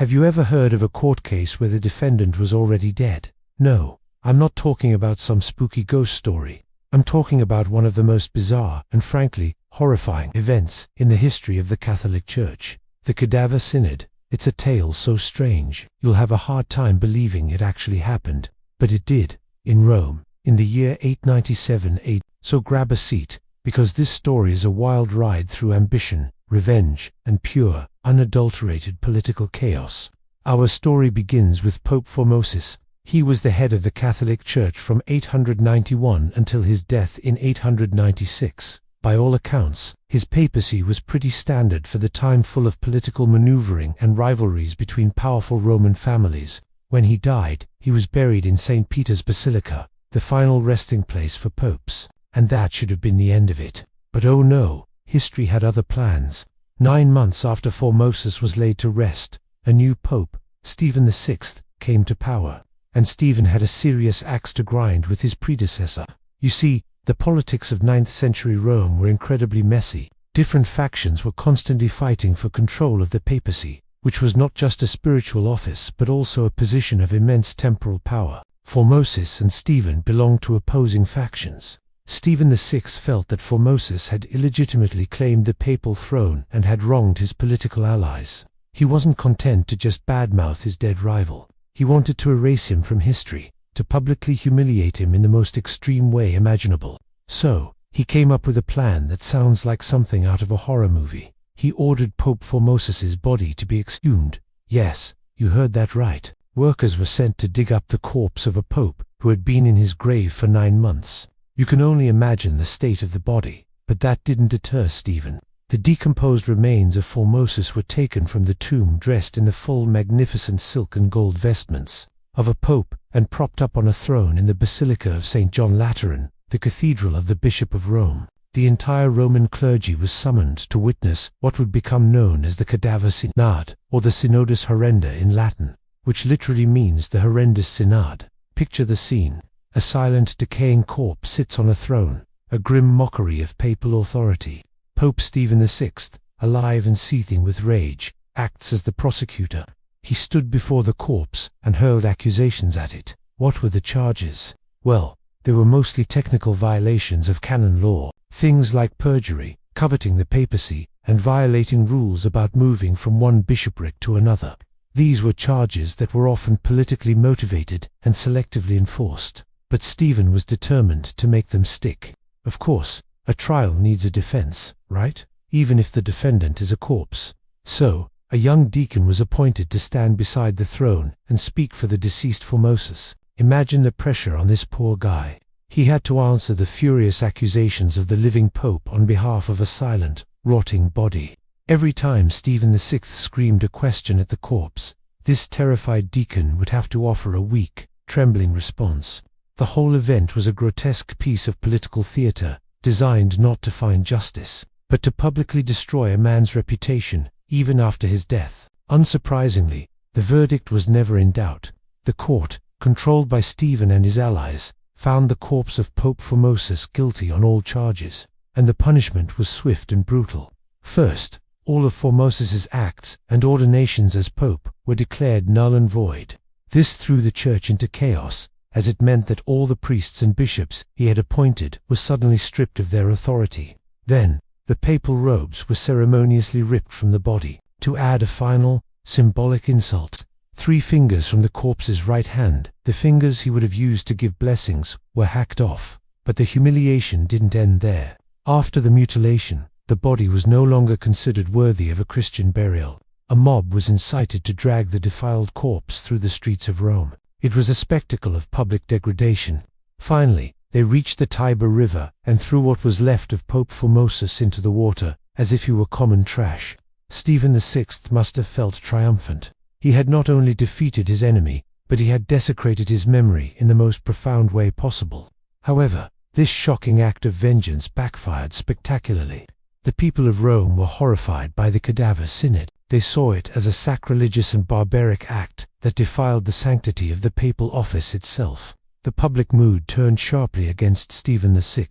Have you ever heard of a court case where the defendant was already dead? No, I'm not talking about some spooky ghost story. I'm talking about one of the most bizarre and frankly horrifying events in the history of the Catholic Church. The Cadaver Synod. It's a tale so strange, you'll have a hard time believing it actually happened. But it did, in Rome, in the year 897 AD. So grab a seat, because this story is a wild ride through ambition, revenge, and pure, unadulterated political chaos. Our story begins with Pope Formosus. He was the head of the Catholic Church from 891 until his death in 896. By all accounts, his papacy was pretty standard for the time, full of political maneuvering and rivalries between powerful Roman families. When he died, he was buried in St. Peter's Basilica, the final resting place for popes. And that should have been the end of it. But oh no, history had other plans. 9 months after Formosus was laid to rest, a new pope, Stephen VI, came to power. And Stephen had a serious axe to grind with his predecessor. You see, the politics of 9th century Rome were incredibly messy. Different factions were constantly fighting for control of the papacy, which was not just a spiritual office but also a position of immense temporal power. Formosus and Stephen belonged to opposing factions. Stephen VI felt that Formosus had illegitimately claimed the papal throne and had wronged his political allies. He wasn't content to just badmouth his dead rival. He wanted to erase him from history, to publicly humiliate him in the most extreme way imaginable. So, he came up with a plan that sounds like something out of a horror movie. He ordered Pope Formosus's body to be exhumed. Yes, you heard that right. Workers were sent to dig up the corpse of a pope who had been in his grave for 9 months. You can only imagine the state of the body, but that didn't deter Stephen. The decomposed remains of Formosus were taken from the tomb dressed in the full magnificent silk and gold vestments of a pope and propped up on a throne in the Basilica of St. John Lateran, the cathedral of the Bishop of Rome. The entire Roman clergy was summoned to witness what would become known as the Cadaver Synod, or the Synodus Horrenda in Latin, which literally means the horrendous synod. Picture the scene. A silent, decaying corpse sits on a throne, a grim mockery of papal authority. Pope Stephen VI, alive and seething with rage, acts as the prosecutor. He stood before the corpse and hurled accusations at it. What were the charges? Well, they were mostly technical violations of canon law, things like perjury, coveting the papacy, and violating rules about moving from one bishopric to another. These were charges that were often politically motivated and selectively enforced. But Stephen was determined to make them stick. Of course, a trial needs a defense, right? Even if the defendant is a corpse. So, a young deacon was appointed to stand beside the throne and speak for the deceased Formosus. Imagine the pressure on this poor guy. He had to answer the furious accusations of the living pope on behalf of a silent, rotting body. Every time Stephen VI screamed a question at the corpse, this terrified deacon would have to offer a weak, trembling response. The whole event was a grotesque piece of political theater, designed not to find justice, but to publicly destroy a man's reputation, even after his death. Unsurprisingly, the verdict was never in doubt. The court, controlled by Stephen and his allies, found the corpse of Pope Formosus guilty on all charges, and the punishment was swift and brutal. First, all of Formosus's acts and ordinations as pope were declared null and void. This threw the church into chaos, as it meant that all the priests and bishops he had appointed were suddenly stripped of their authority. Then, the papal robes were ceremoniously ripped from the body. To add a final, symbolic insult, 3 fingers from the corpse's right hand, the fingers he would have used to give blessings, were hacked off. But the humiliation didn't end there. After the mutilation, the body was no longer considered worthy of a Christian burial. A mob was incited to drag the defiled corpse through the streets of Rome. It was a spectacle of public degradation. Finally, they reached the Tiber River and threw what was left of Pope Formosus into the water, as if he were common trash. Stephen VI must have felt triumphant. He had not only defeated his enemy, but he had desecrated his memory in the most profound way possible. However, this shocking act of vengeance backfired spectacularly. The people of Rome were horrified by the Cadaver Synod. They saw it as a sacrilegious and barbaric act that defiled the sanctity of the papal office itself. The public mood turned sharply against Stephen VI.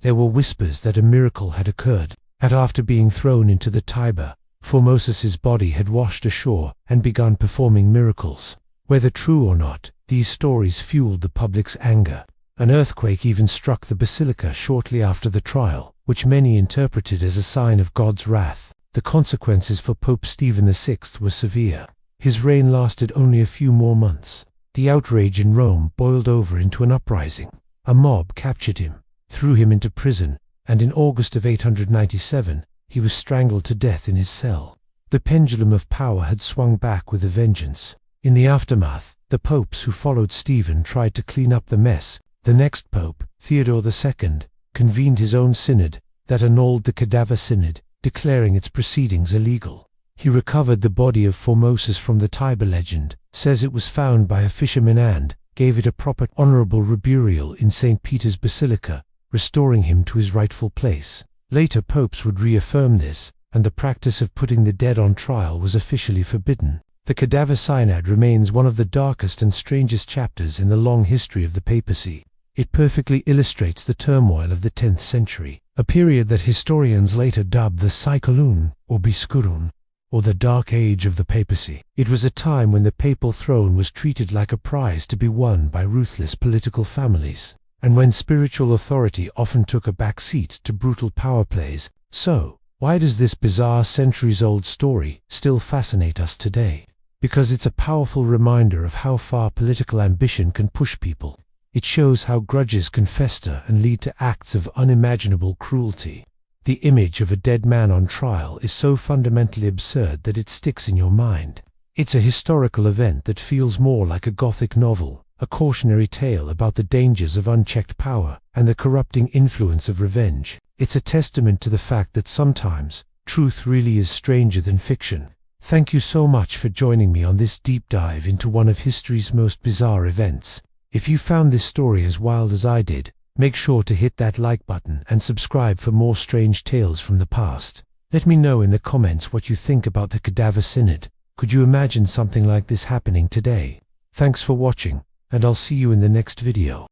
There were whispers that a miracle had occurred, and after being thrown into the Tiber, Formosus's body had washed ashore and begun performing miracles. Whether true or not, these stories fueled the public's anger. An earthquake even struck the basilica shortly after the trial, which many interpreted as a sign of God's wrath. The consequences for Pope Stephen VI were severe. His reign lasted only a few more months. The outrage in Rome boiled over into an uprising. A mob captured him, threw him into prison, and in August of 897, he was strangled to death in his cell. The pendulum of power had swung back with a vengeance. In the aftermath, the popes who followed Stephen tried to clean up the mess. The next pope, Theodore II, convened his own synod that annulled the Cadaver Synod, declaring its proceedings illegal. He recovered the body of Formosus from the Tiber legend, says it was found by a fisherman, and gave it a proper honorable reburial in St. Peter's Basilica, restoring him to his rightful place. Later popes would reaffirm this, and the practice of putting the dead on trial was officially forbidden. The Cadaver Synod remains one of the darkest and strangest chapters in the long history of the papacy. It perfectly illustrates the turmoil of the 10th century, a period that historians later dubbed the Cycloon, or Biscuron, or the Dark Age of the papacy. It was a time when the papal throne was treated like a prize to be won by ruthless political families, and when spiritual authority often took a back seat to brutal power plays. So, why does this bizarre centuries-old story still fascinate us today? Because it's a powerful reminder of how far political ambition can push people. It shows how grudges can fester and lead to acts of unimaginable cruelty. The image of a dead man on trial is so fundamentally absurd that it sticks in your mind. It's a historical event that feels more like a Gothic novel, a cautionary tale about the dangers of unchecked power and the corrupting influence of revenge. It's a testament to the fact that sometimes truth really is stranger than fiction. Thank you so much for joining me on this deep dive into one of history's most bizarre events. If you found this story as wild as I did, make sure to hit that like button and subscribe for more strange tales from the past. Let me know in the comments what you think about the Cadaver Synod. Could you imagine something like this happening today? Thanks for watching, and I'll see you in the next video.